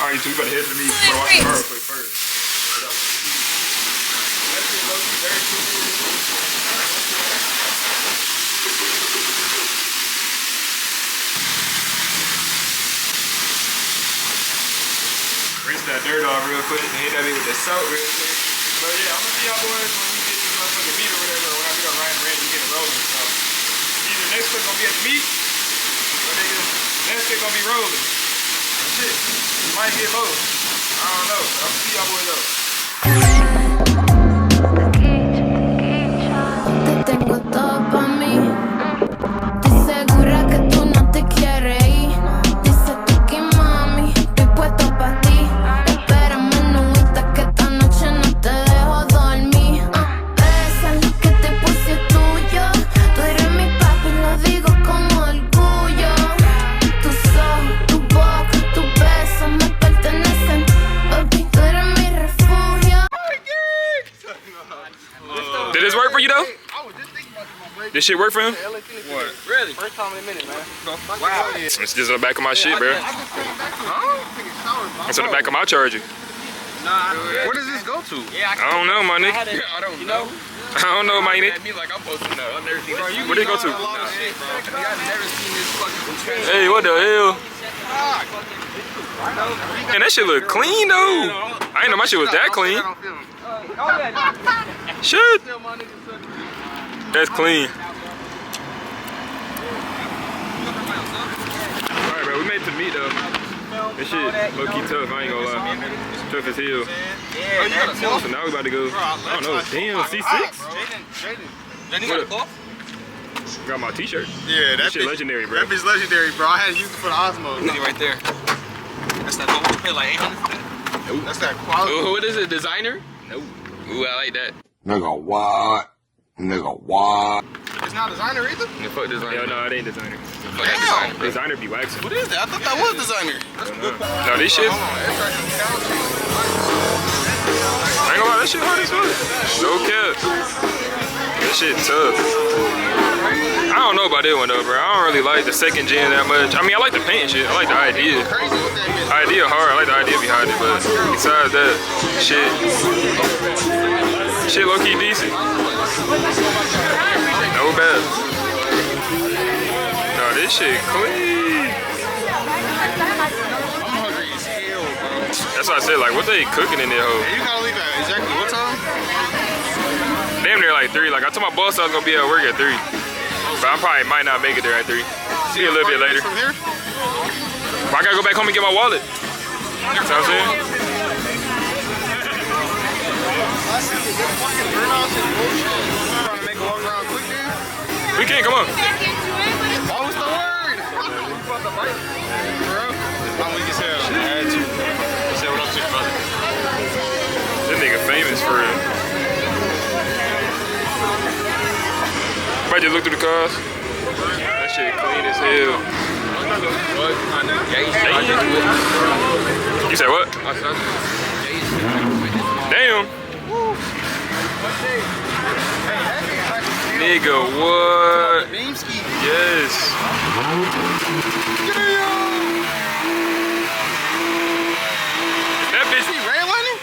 Alright, so you better head to me before I watch the car real quick first. Rinse that dirt off real quick and hit that with the salt real quick. But yeah, I'm gonna see y'all boys when we get this motherfucking meat or whatever, or when I be on Ryan Ranch, we get it rolling. So either next clip gonna be at the meat, or next clip gonna be rolling. Shit, might get both. I don't know. I'm gonna see y'all boys though. Te tengo todo pa' mí. Estoy segura que tú no te quieres ir. Dice tú que mami, estoy puesto pa' ti. Espérame, nuita, que esta noche no te dejo dormir. Besa lo que te puse es tuyo. Tú eres mi papi, lo digo con orgullo. Tus ojos, tu boca, tus besos me pertenecen. Papi, tú eres mi refugio. Did this work for you though? This shit work for him? What? Really? First time in a minute, man. Wow. It's just on the back of my shit, bro. It's on the back of my charger. Nah. Where does this go to? Yeah, I don't know, my nigga. I don't know. I don't know, my nigga. Me like I'm supposed to know. I've never seen this. Where did it go to? I've never seen this fucking. Hey, what the hell? Man, that shit look clean though. I ain't know my shit was that clean. Shit. That's clean. Alright, bro, we made it to meet though. This shit low-key tough, I ain't gonna lie. Tough as hell. So now we about to go, I don't know, damn, C6? Jaden got a cloth? Got my t-shirt. Yeah, that shit bitch, legendary, bro. That bitch legendary, bro. I had to use it for the Osmo. Right there. That's that whole pay like 800 for that? Nope. That's that quality. Ooh, what is it, designer? Nope. Ooh, I like that. Nigga, what? Nigga, what? It's not designer either? Yeah, fuck designer. Hell no, it ain't designer. Fuck that designer, bro. Designer be waxing. What is that? I thought that was designer. No, this shit, I Hold on, it's right on the couch. ain't gonna lie, that shit hard as fuck. No cap. This shit tough. I don't know about that one though, bro. I don't really like the second gen that much. I mean, I like the paint shit. I like the idea. Crazy with that bitch. Idea hard. I like the idea behind it, but besides that, shit low-key decent. No bad. No, this shit clean. I'm hungry as hell, bro. That's why I said, like, what they cooking in there, hoe? You gotta leave at exactly what time? Damn near like 3. Like, I told my boss I was gonna be at work at 3. But I probably might not make it there at 3. See a little bit later. From here? But I gotta go back home and get my wallet. You know what I'm saying? We can, come on. What was the word? Bro, I'm weak as hell. I had to. Say what up to your brother. This nigga famous for real. Might just look through the cars. That shit clean as hell. You said what? Damn. Nigga, what? Yes. That bitch,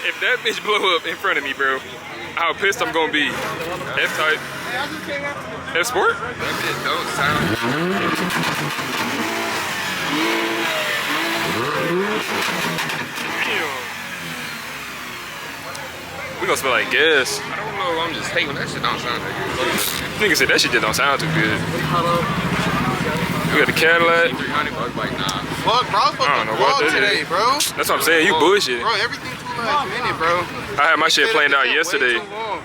if that bitch blow up in front of me, bro, how pissed I'm gonna be. F-type. F-sport? That bitch don't sound. Damn. We gonna smell like gas. I don't know, I'm just hating. That shit don't sound that good. Nigga said that shit just don't sound too good. We got the Cadillac. 300 bucks, like, nah. Fuck, bro. I I don't know what that today, is. bro. That's what I'm saying. You bullshit. Bro, everything too last minute, bro. I had my shit planned out Way yesterday. too long.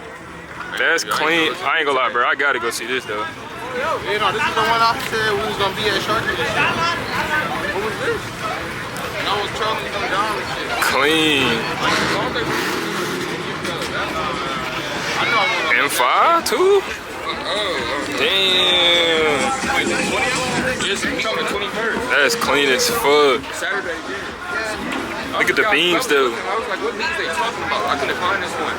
That's clean. I ain't gonna lie, bro. I gotta go see this though. You know, this is the one I said we was gonna be at Shark Tank. What was this? And I was trolling them down and shit. Clean. I know I was M5 too? Damn. That's clean as fuck. Saturday, Look at the beams though. I was like, what niggas they talking about? I couldn't find this one.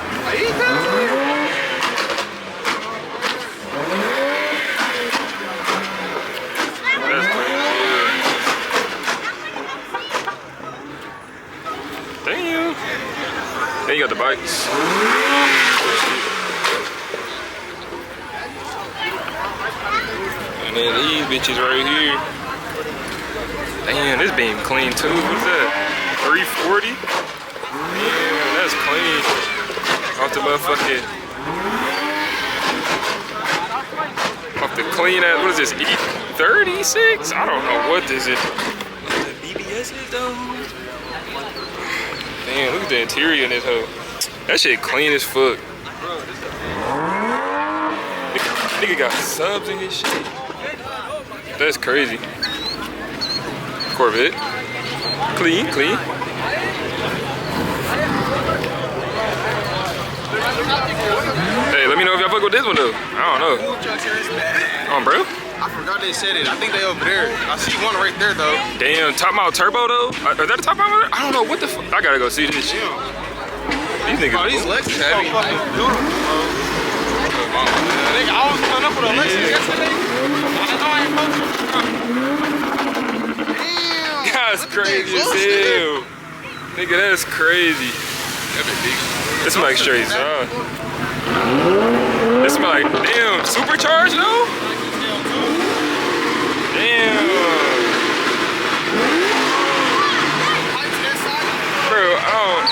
That's clean as Damn. Then you got the bikes. And then these bitches right here. Damn, this beam clean too. What's that? 340? Damn, that's clean. Off the motherfucking. Off the clean ass. What is this? E36? I don't know what this is. BBS is though. Damn, look at the interior in this hoe. That shit clean as fuck. Nigga got subs in his shit. That's crazy. Corvette. Clean, clean. Hey, let me know if y'all fuck with this one though. I don't know. Bro? I forgot they said it. I think they over there. I see one right there though. Damn, top mount turbo though? Is that a top mount? I don't know what the fuck. I gotta go see this shit. These niggas. Oh, these Lexus so fucking beautiful, bro. Nigga, I was coming up with a Lexus yesterday. I know I ain't supposed to. Damn. That's crazy as hell. Nigga, that's crazy. This smell like straight sauce. This smell like, damn, supercharged though? Damn. Bro, I don't.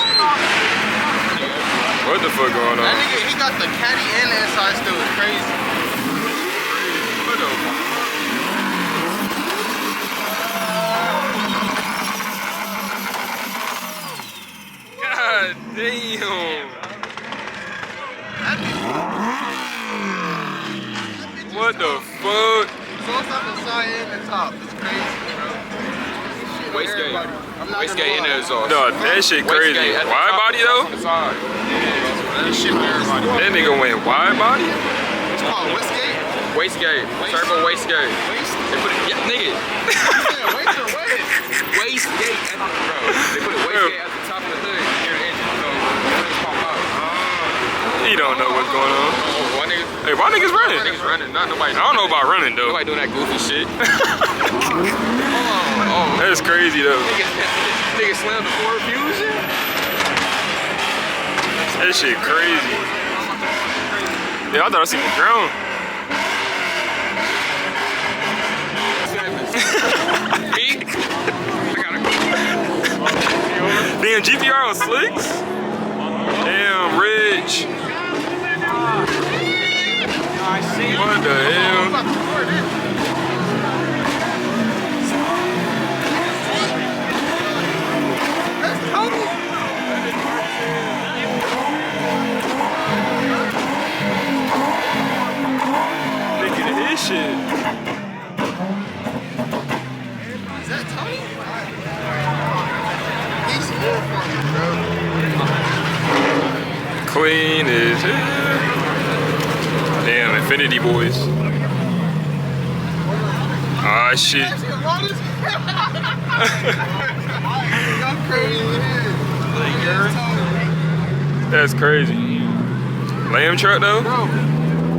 What the fuck going on? That nigga, he got the caddy and the inside still. It's crazy. What the fuck? God damn. What the fuck? So it's on the side and the top. It's crazy, bro. Wastegate. Wastegate in there is awesome. No, that shit crazy. Wide body though? That shit for everybody. That nigga went wide body? It's called Westgate. Wastegate. Turbo wastegate. They put it, yeah, nigga. Waste or waste? Wastegate. Bro. They put a wastegate at the top of the hood near the engine. So it's pop out. He don't know what's going on. Oh, one nigga. Hey, why niggas running? Niggas running. Not nobody. I don't know about running though. Nobody doing that goofy shit. That's crazy though. Nigga slammed the Ford Fusion. That shit crazy. Yeah, I thought I seen the drone. Damn, GPR on slicks? Damn, Rich. What the hell? Look at this shit. Is that Tony? He's more for me, bro. Clean as hell. Damn, Infinity Boys. Ah, shit. That's crazy. Lamb truck though? Bro,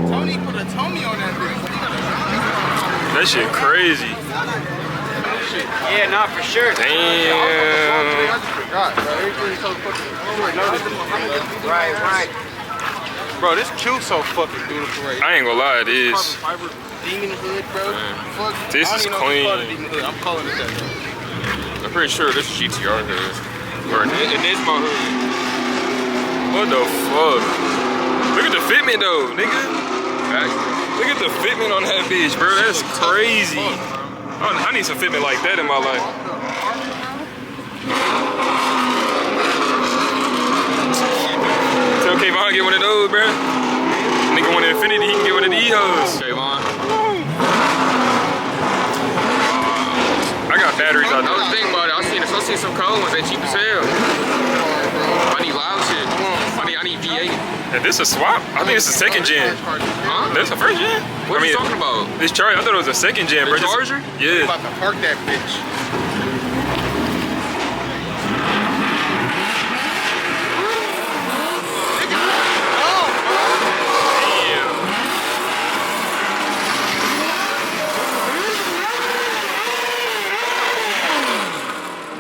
Tony put a Tony on that bitch. That shit crazy. Yeah, not for sure. Damn. I just forgot, bro. Everything's so fucking. Right. Bro, this Q so fucking beautiful right here. I ain't gonna lie, it is. Carbon fiber demon hood, bro. Fuck. This I don't is even know if it's called a clean. demon hood. I'm calling it that. I'm pretty sure this is GTR hood. Or an Nismo hood. What the fuck? Look at the fitment though, nigga. Look at the fitment on that bitch, bro. That's crazy. I need some fitment like that in my life. Tell Kayvon to get one of those, bro. Nigga want an Infinity, he can get one of these hoes. Kayvon. I got batteries out I was there. thinking about it. I seen some cold ones. They cheap as hell. I need loud shit. I need V8. Is this a swap? I think it's a second gen. Huh? That's a first gen? What are you talking about? This Charger, I thought it was a second gen, bro. The Charger? I'm Yeah. about to park that bitch.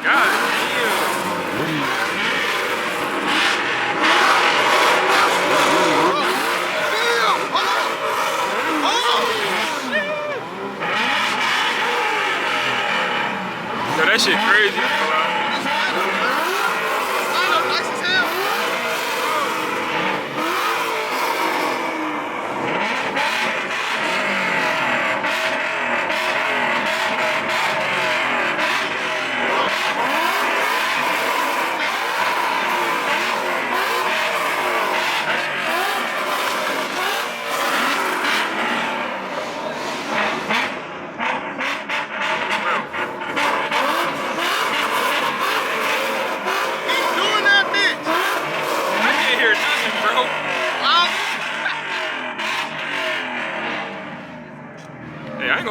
God damn.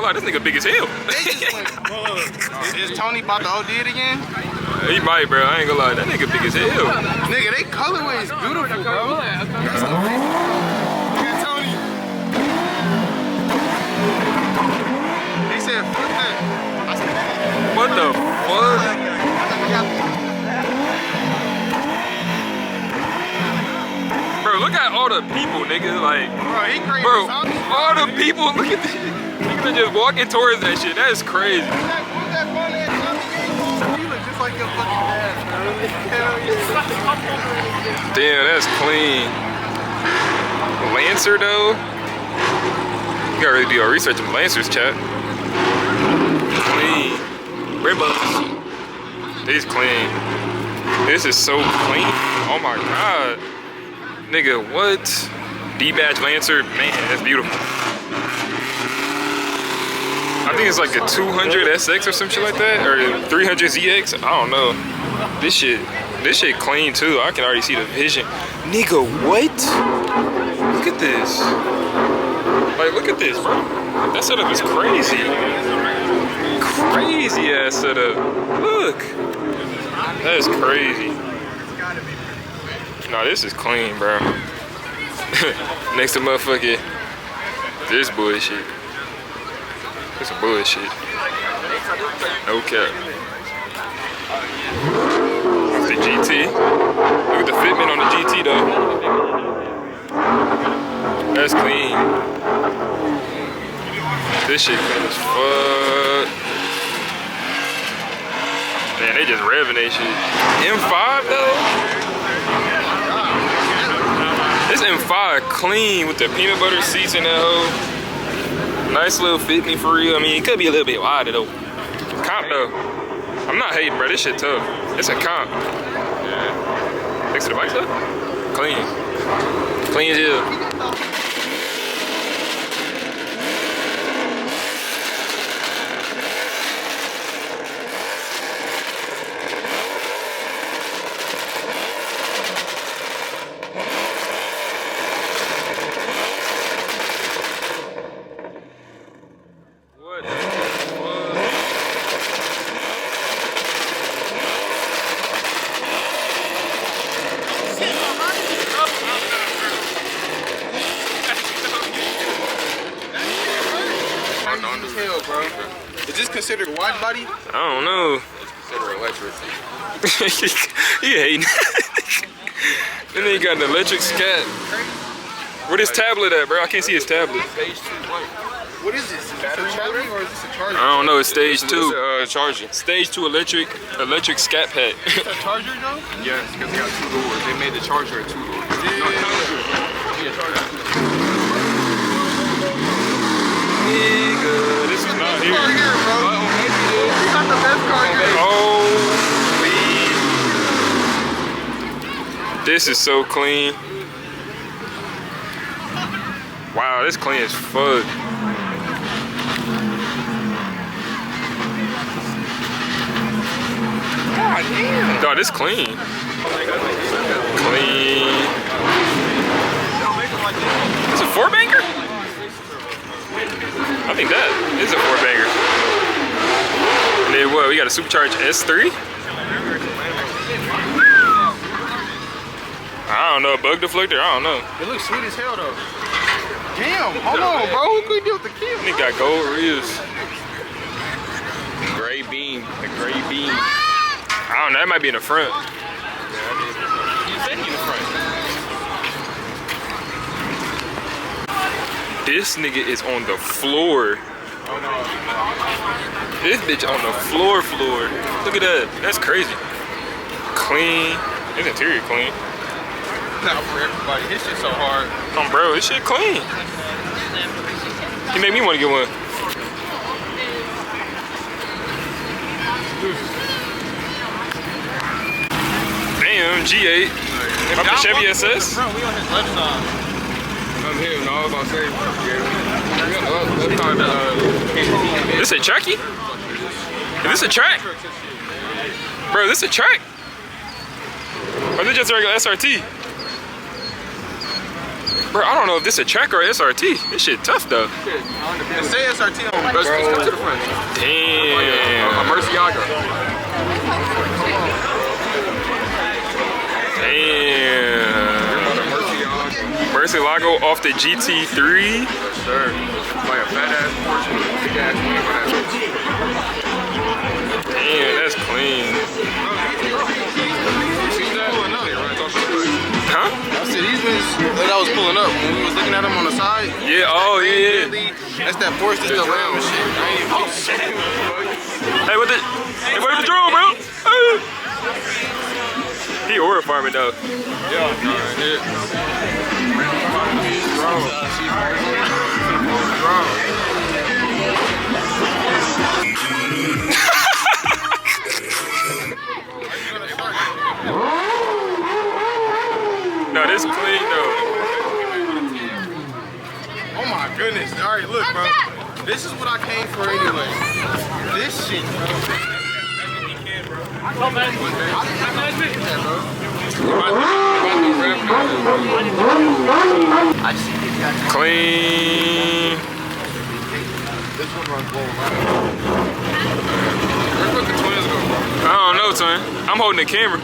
lie, this nigga big as hell. They just went. Is Tony about to OD it again? He might, bro. I ain't gonna lie, that nigga big as hell. Nigga, they colorway is beautiful, bro. That's the big. Look at Tony. He said, fuck that. What the fuck? Bro, look at all the people, nigga. Like, Bro, he crazy. bro, all the people. Look at this. Niggas are just walking towards that shit. That is crazy. Who's that funny ass Tommy game? You look just like your fucking dad, bro. Hell yeah. Damn, that's clean. Lancer though. You gotta really do your research on Lancers, chat. Clean. Red buttons. These clean. This is so clean. Oh my god. Nigga, what? D-Badge Lancer, man, that's beautiful. I think it's like a 200 SX or some shit like that, or 300 ZX. I don't know. This shit clean too. I can already see the vision. Nigga, what? Look at this. Like, look at this, bro. That setup is crazy. Crazy ass setup. Look. That is crazy. Nah, this is clean, bro. Next to motherfucking this bullshit. This is bullshit. No cap. The GT. Look at the fitment on the GT though. That's clean. This shit clean as fuck. Man, they just revving that shit. M5 though? This M5 clean with the peanut butter seats in that hoe. Nice little fit me for real. I mean, it could be a little bit wider though. Comp though. I'm not hating, bro. This shit tough. It's a comp. Yeah. Next to the bike stuff? Clean. Clean as hell. Is this considered wide body? I don't know. It's considered electric. He hating. And then he got an electric scat. Where this tablet at, bro? I can't see his tablet. What is this? Is that a charger or is this a charger? I don't know. It's stage 2. Charging. Stage 2 electric scat pack. Is it a charger though? Yes, because they got 2 doors. They made the charger a 2 door. Nigga, this is not here. Car here, bro. It's not the best car here. Oh, this is so clean. Wow, this clean as fuck. God damn. Dog, this clean. Clean. It's a 4-banger? I think that is a 4-banger. And then what, we got a supercharged S3? I don't know, bug deflector, I don't know. It looks sweet as hell though. Damn, hold on, bro. Who could do with the kill? Nigga got gold ribs. Gray beam, the gray beam. I don't know, that might be in the front. You said he in the front. This nigga is on the floor. This bitch on the floor. Look at that, that's crazy. Clean, his interior clean. Not for everybody. This shit so hard. Oh, bro, this shit clean. He made me want to get one. Damn, G8. Up the Chevy SS. Bro, we on his left side. I'm here, no, I was about to say. This a trackie? Is this a track? Bro, this a track? Or is it just a regular SRT? Bro, I don't know if this is a track or SRT. This shit tough though. It say SRT on Let's come to the front. Damn. A Murcielago. Damn. Murcielago off the GT3. Sir. Like a fat ass portion, big ass wing. Damn, that's clean. Huh? I said these ones that I was pulling up when we was looking at them on the side. Yeah, oh yeah. That's that Porsche that's the ram and shit. Oh shit. Hey, what the? Hey, wait for the drone, bro. Hey. He horrified me though. Yeah, No, this clean though. oh my goodness. Alright, look, bro. This is what I came for anyway. This shit, bro. Clean. This one runs low. Where the twins go, bro? I don't know, twin. I'm holding the camera.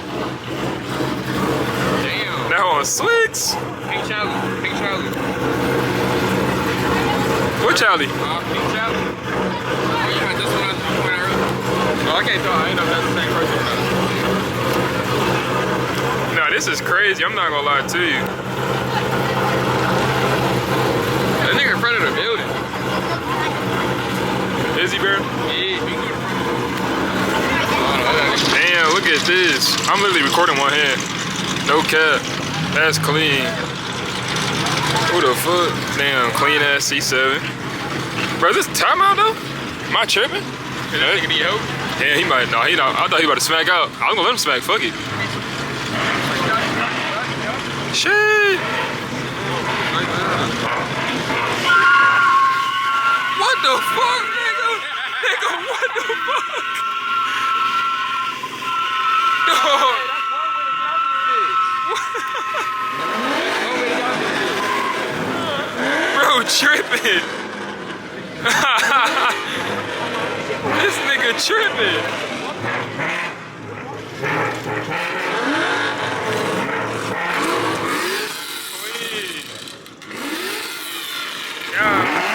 Damn. That one slicks. Pink Charlie. Pink Charlie. What Charlie? Pink Charlie. Oh, yeah, this one I pointed earlier. No, I can't tell. I ain't know if that's the same person. No, this is crazy. I'm not gonna lie to you. That nigga in front of the building. Is he, bro? Yeah, Damn, look at this. I'm literally recording one hand. No cap. That's clean. Who the fuck? Damn, clean ass C7. Bro, is this timeout though? Am I tripping? Is that nigga need help? Yeah, he might. No, he not. I thought he about to smack out. I was gonna let him smack. Fuck it. Shit. What the fuck, nigga? Nigga, what the fuck? Dog. Bro, tripping. This nigga tripping. Yeah.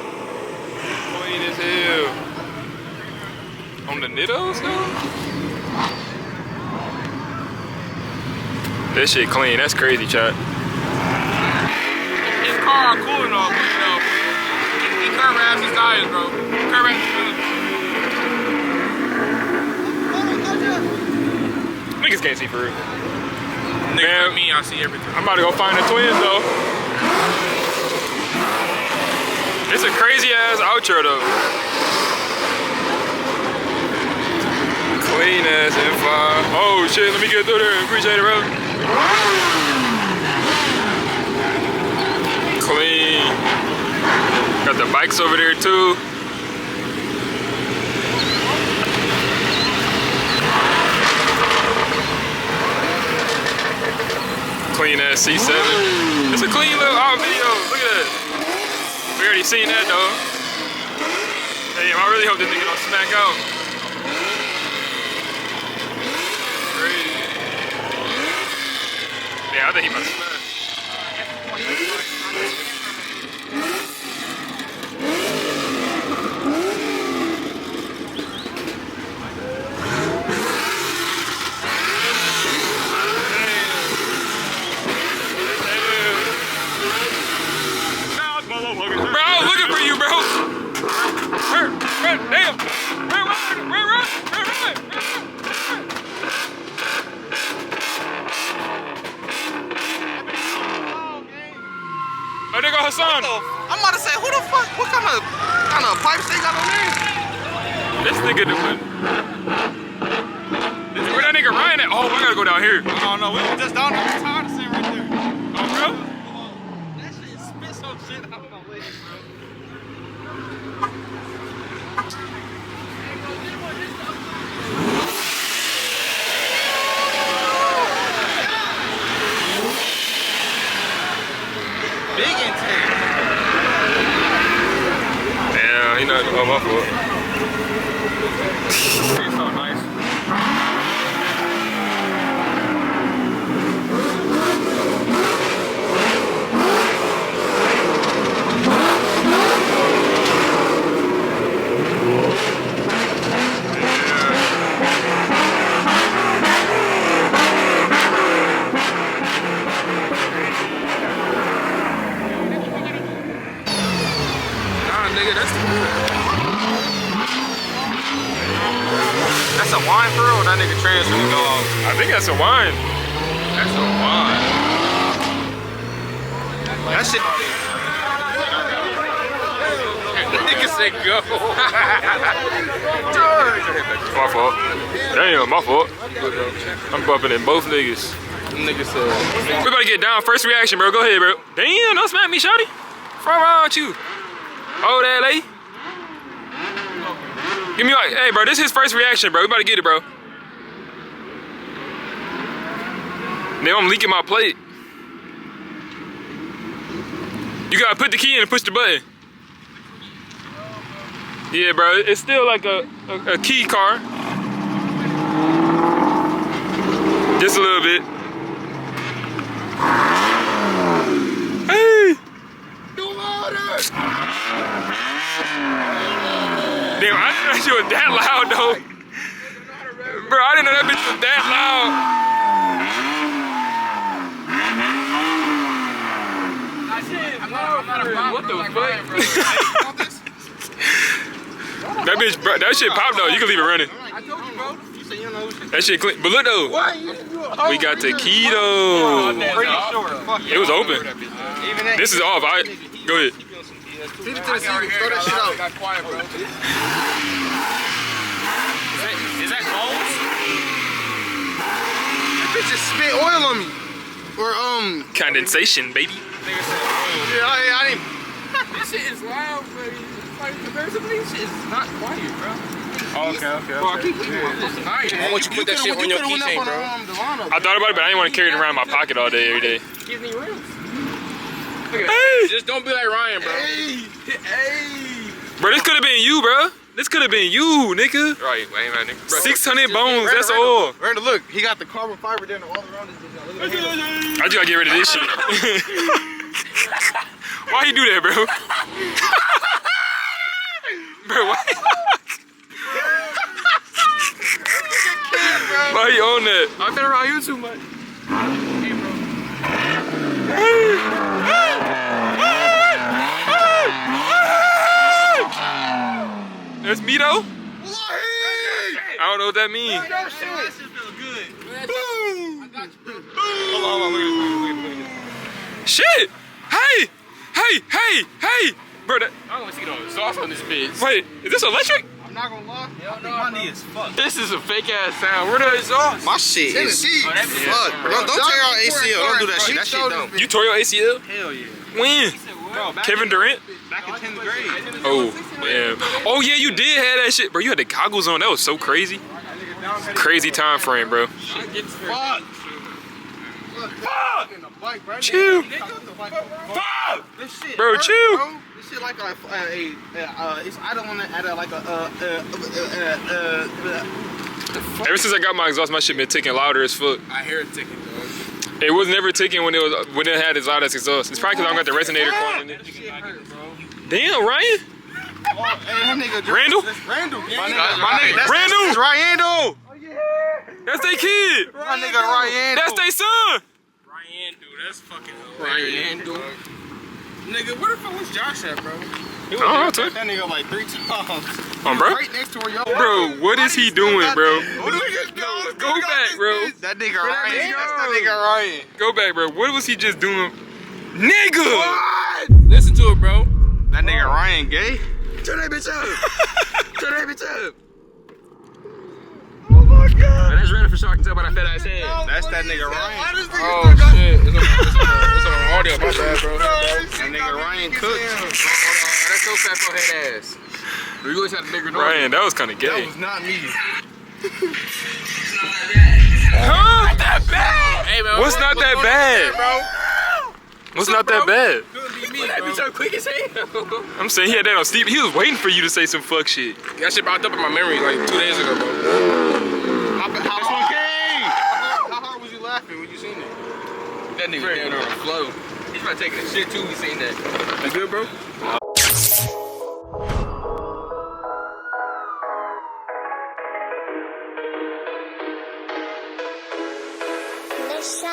Clean as hell. On the Nittos though? That shit clean. That's crazy, chat. His car are cool and all, but you know, he curb raps his tires, bro. Curb raps his Niggas can't see for real. Nigga, like me, I see everything. I'm about to go find the twins though. It's a crazy ass outro though. Clean ass M5. Oh shit, let me get through there. Appreciate it, bro. Clean. Got the bikes over there too. Clean ass C7. It's a clean little art video. Look at that. We already seen that though. Damn, I really hope this nigga don't smack out. Crazy. Yeah, I think he must smack. Bro, I was looking for you, bro. Damn. Run. Oh, there go Hassan. I'm about to say, who the fuck? What kind of pipes they got on there? This nigga doing. Where that nigga Ryan at? Oh, I gotta go down here. Oh no, we were just down there. It's hard to see right there. Oh, bro. That shit spit some shit out of my leg, bro. Big intense. Damn, he not oh, my fault. It's so nice. Nah, nigga, that's a wine for real? That nigga transfer to go off. I think that's a wine. That's a wine. That shit. That nigga said go. My fault. Damn, my fault. I'm bumping in both niggas. Nigga said. We about to get down. First reaction, bro. Go ahead, bro. Damn, don't smack me, shawty. Front row with you. Hold that, lady. Give me like, hey, bro, this is his first reaction, bro. We about to get it, bro. Then I'm leaking my plate. You gotta put the key in and push the button. Yeah, bro, it's still like a key car. Just a little bit. Hey! Damn, I didn't know that shit was that loud though. Bro, I didn't know that bitch was that loud. What the fuck? That bitch, bro, that shit popped though. You can leave it running. I told you, bro. You said you know who shit. That shit clean. But look though, we got the key though. It was open. This is off. Go ahead. Throw that shit out. Got quiet, bro. Is that cold? That bitch just spit oil on me. Or Condensation, baby. yeah, I didn't. This shit is loud, but like comparatively, this shit is not quiet, bro. Okay. Bro, I keep leaving my fucking Nice. I want you to put that shit on your keychain, bro. I thought about it, but I didn't want to carry it around in my pocket all day, every day. Gives me rims. Hey! Just don't be like Ryan, bro. Hey. Bro, this could have been you, bro. This could have been you, nigga. Right, wait, man, nigga. 600 bones, that's all. Randall, look, he got the carbon fiber down all around this bitch. Look at him. I just gotta get rid of this shit. Why you do that, bro? Bro, why? Why you on that? I've been around you too much. That's me though? I don't know what that means. That shit feel good. Hold on, look at this. Shit! Hey! Bro, that, I don't want to see no exhaust on this bitch. wait, is this electric? I'm not gonna lie. My knee is fucked. This is a fake ass sound. Where the exhaust? My shit is fucked. Don't tear out ACL. Don't do that shit. That shit dumb. You tore your ACL? Hell yeah. When? Kevin Durant? Back in 10th grade. Oh, damn. Oh, yeah, you did have that shit, bro. You had the goggles on. That was so crazy. Crazy time frame, bro. Fuck. Chill. Bro, chill. This shit like it's I don't want to add like Ever since I got my exhaust, my shit been ticking louder as fuck. I hear it ticking, dog. It was never ticking when it had as loud as exhaust. It's probably because I don't got the resonator cord in it. Damn, Ryan. Randall? Randall. Randall. That's Ryan. That's their kid. My nigga Ryan. That's their son. Ryan, dude, that's fucking Ryan, dude. Nigga, where the fuck was Josh at, bro? I don't know, too. That nigga like 3 times. Bro? Right next to where y'all. Bro, what is he doing, bro? Go back, bro. That nigga Ryan. That's that nigga Ryan. Go back, bro. What was he just doing? Nigga! What? Listen to it, bro. That nigga Ryan gay? Turn that bitch up. Turn that bitch up. Oh my god. Man, that's ready for sure. I can tell by that fat ass head. That's that nigga Ryan. Oh shit. It's on audio. My bad, bro. That nigga Ryan cooked. That's so fat for head ass. We always had a bigger dog. Ryan, that was kind of That gay. was not me. Huh? That bad. Hey man, What's not that bad? bro? What's not that bad? Couldn't be me, that bitch so quick as hell. I'm saying he had that on Steve. He was waiting for you to say some fuck shit. That shit popped up in my memory like 2 days ago, bro. How hard was you laughing when you seen it? That nigga down on the flow. He's about taking a shit too. We seen that. You good, bro? Let's